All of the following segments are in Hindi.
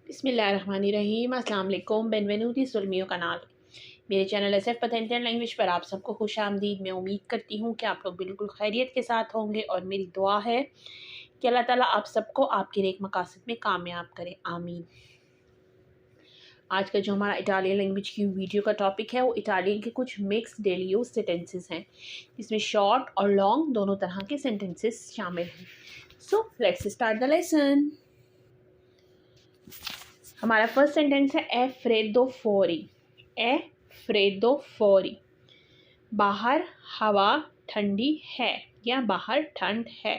बिस्मिल्लाहिर्रहमानिर्रहीम। अस्सलाम वालेकुम। बेनवेनुti sul mio canale। मेरे चैनल SF पतेंटियन लैंग्वेज पर आप सबको खुश आमदीद। मैं उम्मीद करती हूँ कि आप लोग बिल्कुल खैरियत के साथ होंगे और मेरी दुआ है कि अल्लाह ताला आप सबको आपके नेक मकासद में कामयाब करे, आमीन। आज का जो हमारा इटालियन लैंग्वेज की वीडियो का टॉपिक है वो इटालियन के कुछ मिक्स डेली यूज सेंटेंसेस हैं, जिसमें शॉर्ट और लॉन्ग दोनों तरह के सेंटेंसेस शामिल हैं। So let's start the lesson. हमारा फर्स्ट सेंटेंस है ए फ्रेदो फोरी। ए फ्रेदो फोरी, बाहर हवा ठंडी है या बाहर ठंड है।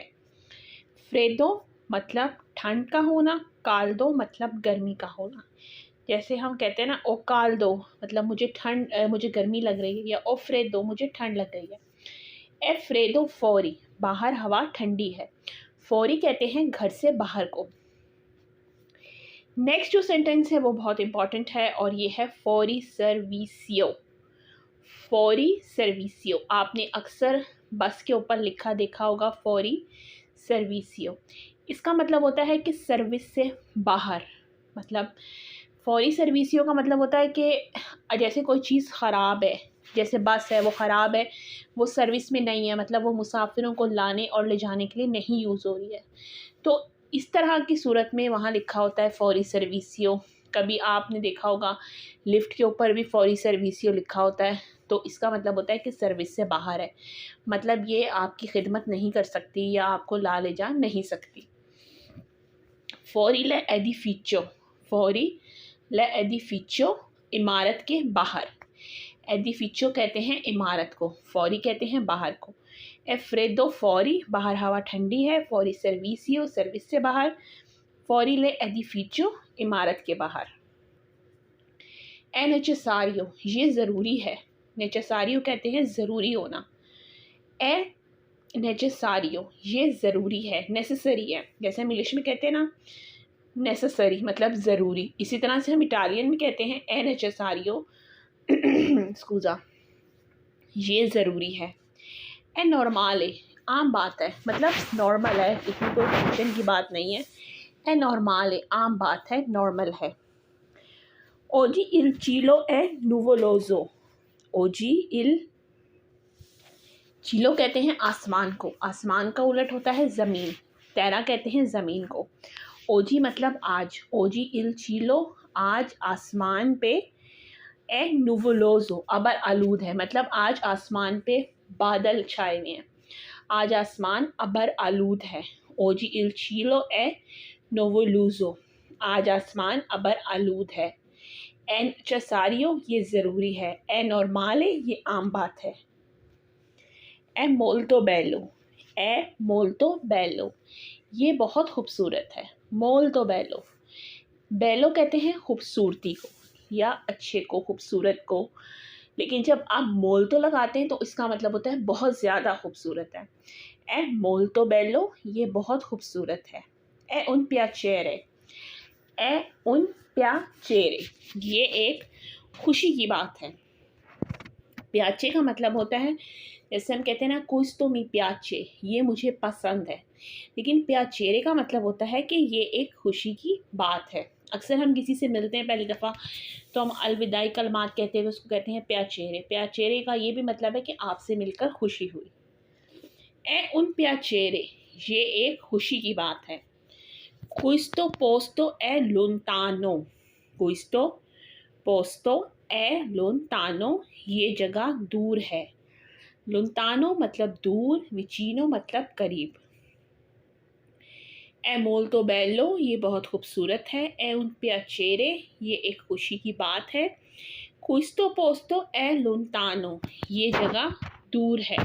फ्रेदो मतलब ठंड का होना, काल्दो मतलब गर्मी का होना। जैसे हम कहते हैं ना ओ काल्दो मतलब मुझे गर्मी लग रही है, या ओ फ्रेदो मुझे ठंड लग रही है। ए फ्रेदो फोरी, बाहर हवा ठंडी है। फोरी कहते हैं घर से बाहर को। नेक्स्ट जो सेंटेंस है वो बहुत इंपॉर्टेंट है और ये है फॉरी सर्विसियो। फॉरी सर्विसियो, आपने अक्सर बस के ऊपर लिखा देखा होगा फॉरी सर्विसियो। इसका मतलब होता है कि सर्विस से बाहर। मतलब फॉरी सर्विसियो का मतलब होता है कि जैसे कोई चीज़ ख़राब है, जैसे बस है वो ख़राब है, वो सर्विस में नहीं है, मतलब वो मुसाफिरों को लाने और ले जाने के लिए नहीं यूज़ हो रही है, तो इस तरह की सूरत में वहाँ लिखा होता है फॉरी सर्विसियो। कभी आपने देखा होगा लिफ्ट के ऊपर भी फॉरी सर्विसियो लिखा होता है, तो इसका मतलब होता है कि सर्विस से बाहर है, मतलब ये आपकी खिदमत नहीं कर सकती या आपको ला ले जा नहीं सकती। फॉरी ले एडिफिcio, फॉरी ले एडिफिcio, इमारत के बाहर। एडिफिcio कहते हैं इमारत को, फॉरी कहते हैं बाहर को। ए फ्रेदो फॉरी, बाहर हवा ठंडी है। फॉरी सर्विसियो, सर्विस से बाहर। फॉरी ले एडिफिcio, इमारत के बाहर। ए नेसेसारियो, ये ज़रूरी है। नेसेसारियो कहते हैं ज़रूरी होना। ए नेसेसारियो, ये ज़रूरी है, नेसेसरी है। जैसे हम इंग्लिश में कहते हैं ना नेसेसरी मतलब ज़रूरी, इसी तरह से हम इटालियन में कहते हैं ए नेसेसारियो स्कूज़ा, ये ज़रूरी है। ए नॉर्माले, आम बात है, मतलब नॉर्मल है, इसमें कोई टेंशन की बात नहीं है। ए नॉर्माले, आम बात है, नॉर्मल है। ओजी इल चीलो ए नुवोलोजो। ओजी इल चीलो कहते हैं आसमान को, आसमान का उलट होता है ज़मीन, तेरा कहते हैं ज़मीन को। ओजी मतलब आज। ओजी इल चीलो, आज आसमान पे। ए नुवोलोजो, अबर आलूद है, मतलब आज आसमान पे बादल छाए हुए हैं, आज आसमान अबर आलूद है। ओजी इल चीलो ए नोवोलूजो, आज आसमान अबर आलूद है। एन चसारियो, ये ज़रूरी है। ए नॉर्माले, ये आम बात है। ए मोल्तो बेलो, ए मोल्तो बेलो, ये बहुत खूबसूरत है। मोल्तो बेलो, बेलो कहते हैं खूबसूरती को या अच्छे को, खूबसूरत को, लेकिन जब आप मोल्तो लगाते हैं तो इसका मतलब होता है बहुत ज़्यादा खूबसूरत है। ए मोल्तो बेलो, ये बहुत खूबसूरत है। ए उन पियाचेरे, ए उन पियाचेरे, ये एक खुशी की बात है। प्याचे का मतलब होता है, जैसे हम कहते हैं ना कुछ तो मी प्याचे, ये मुझे पसंद है, लेकिन प्याचेरे का मतलब होता है कि ये एक खुशी की बात है। अक्सर हम किसी से मिलते हैं पहली दफ़ा तो हम अलविदाई कलमात कहते हैं, उसको कहते हैं प्याचेरे। प्याचेरे का ये भी मतलब है कि आपसे मिलकर खुशी हुई। ए उन प्याचेरे, ये एक खुशी की बात है। क्विस्तो पोस्तो ए लोंतानो, क्विस्तो पोस्तो ए लोंतानो, ये जगह दूर है। लोंतानो मतलब दूर, विचिनो मतलब करीब। ए मोल्तो बेलो, ये बहुत खूबसूरत है। ए उन पियाचेरे, ये एक खुशी की बात है। क्विस्तो पोस्तो ए लोंतानो, ये जगह दूर है।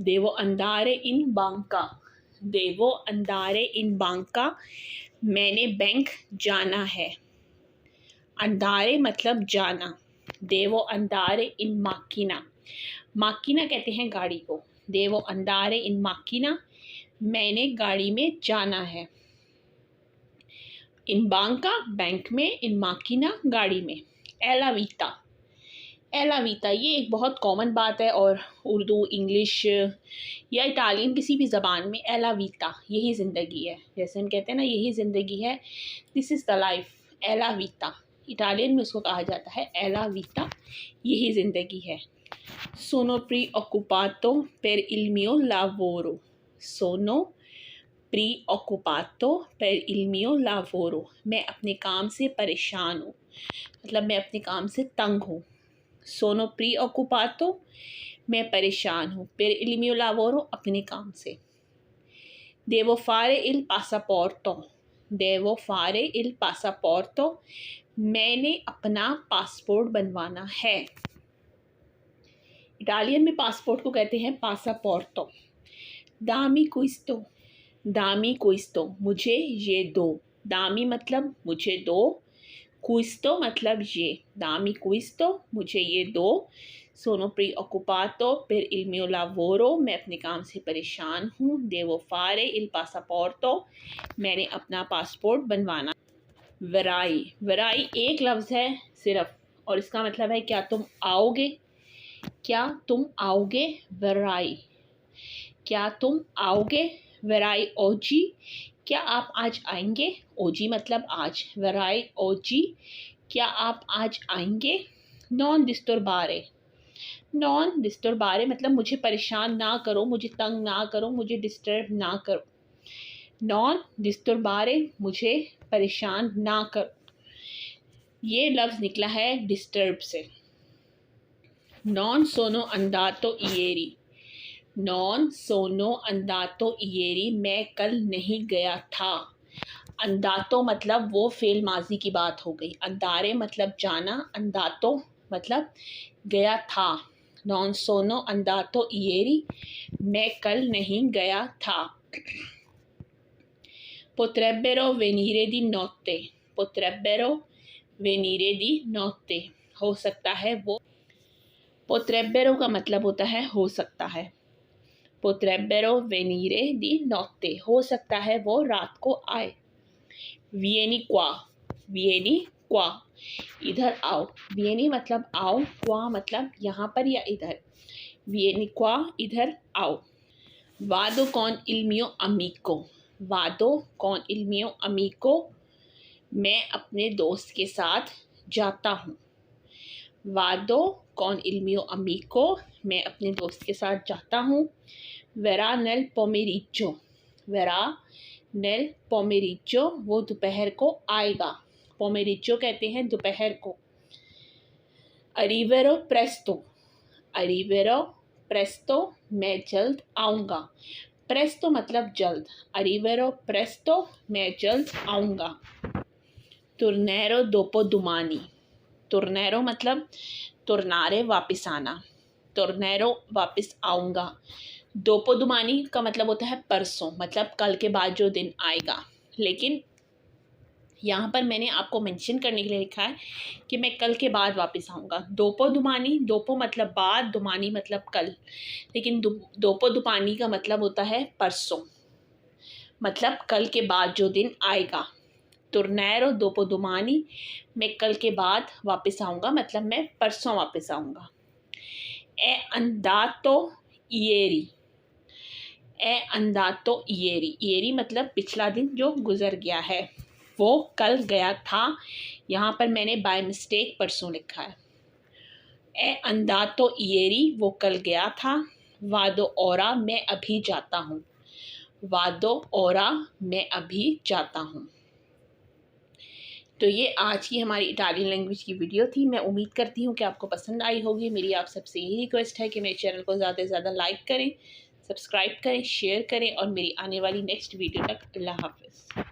देवो अंदारे इन बांका, देवो अंदारे इन बांका, मैंने बैंक जाना है। अंदारे मतलब जाना। देवो अंदारे इन माकिना, माकिना कहते हैं गाड़ी को। देवो अंदारे इन माकिना, मैंने गाड़ी में जाना है। इन बांका बैंक में, इन माकिना गाड़ी में। एला वीता, एला वीता, ये एक बहुत कॉमन बात है और उर्दू, इंग्लिश या इटालियन किसी भी ज़बान में एला वीता यही ज़िंदगी है। जैसे हम कहते हैं ना यही ज़िंदगी है, दिस इज़ द लाइफ, एला वीता। इटालियन में उसको कहा जाता है एला वीता, यही ज़िंदगी है। सोनो preoccupato per il mio lavoro, सोनो preoccupato per il mio lavoro, मैं अपने काम से परेशान हूँ, मतलब मैं अपने काम से तंग हूँ। सोनो preoccupato, मैं परेशान हूँ, per il mio lavoro, अपने काम से। devo fare il passaporto, devo fare il passaporto, मैंने अपना पासपोर्ट बनवाना है। इटालियन में पासपोर्ट को कहते हैं पासापोर्टो। दामी क्विस्टो, दामी क्विस्टो, मुझे ये दो। दामी मतलब मुझे दो, क्विस्टो मतलब ये, दामी क्विस्टो, मुझे ये दो। सोनो preoccupato per il mio lavoro, मैं अपने काम से परेशान हूँ। devo fare il passaporto, मैंने अपना पासपोर्ट बनवाना। वराई, वराई एक लफ्ज़ है सिर्फ और इसका मतलब है क्या तुम आओगे, क्या तुम आओगे। वराई, क्या तुम आओगे। वराई ओजी, क्या आप आज आएंगे। ओजी मतलब आज, वराई ओजी, क्या आप आज आएंगे। नॉन डिस्टर्बारे, नॉन डिस्टर्बारे मतलब मुझे परेशान ना करो, मुझे तंग ना करो, मुझे डिस्टर्ब ना करो। नॉन डिस्टर्बारे, मुझे परेशान ना करो। ये लफ्ज़ निकला है डिस्टर्ब से। नॉन सोनो अंदातो इयेरी, नॉन सोनो अंदातो इयेरी, मैं कल नहीं गया था। अंदातो मतलब वो फेल माजी की बात हो गई। अंदारे मतलब जाना, अंदातो मतलब गया था। नॉन सोनो अंदातो इयेरी, मैं कल नहीं गया था। potrebbero venire di notte, potrebbero venire di notte, हो सकता है वो। potrebbero का मतलब होता है हो सकता है। potrebbero venire di notte, हो सकता है वो रात को आए। vieni qua, vieni qua, इधर आओ। vieni मतलब आओ, qua मतलब यहाँ पर या इधर। vieni qua, इधर आओ। vado con il mio amico, vado con il mio amico, मैं अपने दोस्त के साथ जाता हूँ। वादो कौन il mio amico, मैं अपने दोस्त के साथ जाता हूँ। verrà nel pomeriggio, verrà nel pomeriggio, वो दोपहर को आएगा। pomeriggio कहते हैं दोपहर को। arriverò presto, arriverò presto, मैं जल्द आऊँगा। presto मतलब जल्द, arriverò presto, मैं जल्द आऊँगा। tornerò dopo domani, tornerò मतलब tornare वापस आना, tornerò वापस आऊँगा। दोपो दुमानी का मतलब होता है परसों, मतलब कल के बाद जो दिन आएगा। लेकिन यहाँ पर मैंने आपको मेंशन करने के लिए लिखा है कि मैं कल के बाद वापस आऊँगा। दोपो दुमानी, दोपो मतलब बाद, दुमानी मतलब कल, लेकिन दोपो दुमानी का मतलब होता है परसों, मतलब कल के बाद जो दिन आएगा। tornerò dopo domani, मैं कल के बाद वापस आऊँगा, मतलब मैं परसों वापस आऊँगा। è andato ieri, è andato ieri, ieri मतलब पिछला दिन जो गुजर गया है, वो कल गया था। यहाँ पर मैंने बाय मिस्टेक परसों लिखा है। è andato ieri, वो कल गया था। vado ora, मैं अभी जाता हूँ। vado ora, मैं अभी जाता हूँ। तो ये आज की हमारी इटालियन लैंग्वेज की वीडियो थी। मैं उम्मीद करती हूँ कि आपको पसंद आई होगी। मेरी आप सबसे यही रिक्वेस्ट है कि मेरे चैनल को ज़्यादा से ज़्यादा लाइक करें, सब्सक्राइब करें, शेयर करें और मेरी आने वाली नेक्स्ट वीडियो तक अल्लाह हाफ़िज़।